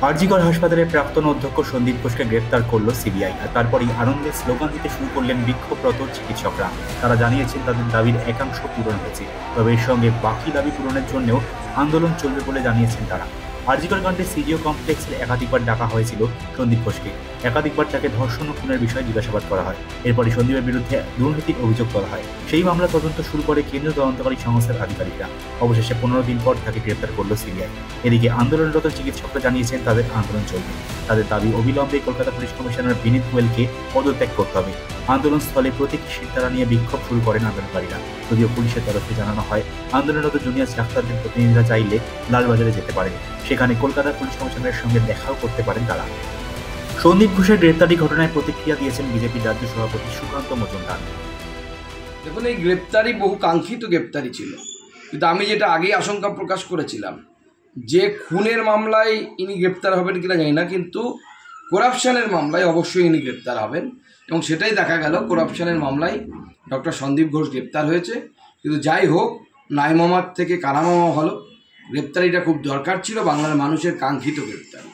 আরজিকর হাসপাতালের প্রাক্তন অধ্যক্ষ সন্দীপ ঘোষকে গ্রেপ্তার করল সিবিআই, আর তারপরেই আনন্দের স্লোগান দিতে শুরু করলেন বিক্ষোভরত চিকিৎসকরা। তারা জানিয়েছেন তাদের দাবির একাংশ পূরণ হয়েছে, তবে এর সঙ্গে বাকি দাবি পূরণের জন্যও আন্দোলন চলবে বলে জানিয়েছেন তারা। আরজিকর কাণ্ডে সিজিও কমপ্লেক্সের একাধিকবার ডাকা হয়েছিল সন্দীপ ঘোষকে। একাধিকবার তাকে ধর্ষণ ও খুনের বিষয়ে জিজ্ঞাসাবাদ করা হয়। এরপরই সন্দীপের বিরুদ্ধে দুর্নীতির অভিযোগ করা হয়। সেই মামলা তদন্ত শুরু করে কেন্দ্রীয় তদন্তকারী সংস্থার আধিকারিকরা। অবশেষে 15 দিন পর তাকে গ্রেপ্তার করল সিবিআই। এদিকে আন্দোলনরত চিকিৎসকরা জানিয়েছেন তাদের আন্দোলন চলবে। তাদের দাবি অবিলম্বে কলকাতা পুলিশ কমিশনার বিনীত গোয়েলকে পদত্যাগ করতে হবে। আন্দোলনস্থলে প্রতীকী শিরদাঁড়া নিয়ে বিক্ষোভ শুরু করেন আন্দোলনকারীরা। যদিও পুলিশের তরফে জানানো হয়, আন্দোলনরত জুনিয়র ডাক্তারদের প্রতিনিধিরা চাইলে লালবাজারে যেতে পারেন। সেখানে কলকাতা পুলিশ কমিশনারের সঙ্গে দেখাও করতে পারেন তারা। সন্দীপ ঘোষের গ্রেপ্তারি ঘটনায় প্রতিক্রিয়া দিয়েছেন বিজেপির রাজ্য সভাপতি সুকান্ত মজুমদার। দেখুন, এই গ্রেপ্তারি বহু কাঙ্ক্ষিত গ্রেপ্তারি ছিল, কিন্তু আমি যেটা আগেই আশঙ্কা প্রকাশ করেছিলাম যে খুনের মামলায় ইনি গ্রেপ্তার হবেন কিনা জানি না, কিন্তু করাপশানের মামলায় অবশ্যই ইনি গ্রেপ্তার হবেন, এবং সেটাই দেখা গেল। করাপশানের মামলায় ডক্টর সন্দীপ ঘোষ গ্রেপ্তার হয়েছে। কিন্তু যাই হোক, নাই মামার থেকে কারা মামা হলো। গ্রেপ্তারিটা খুব দরকার ছিল, বাংলার মানুষের কাঙ্ক্ষিত গ্রেপ্তারি।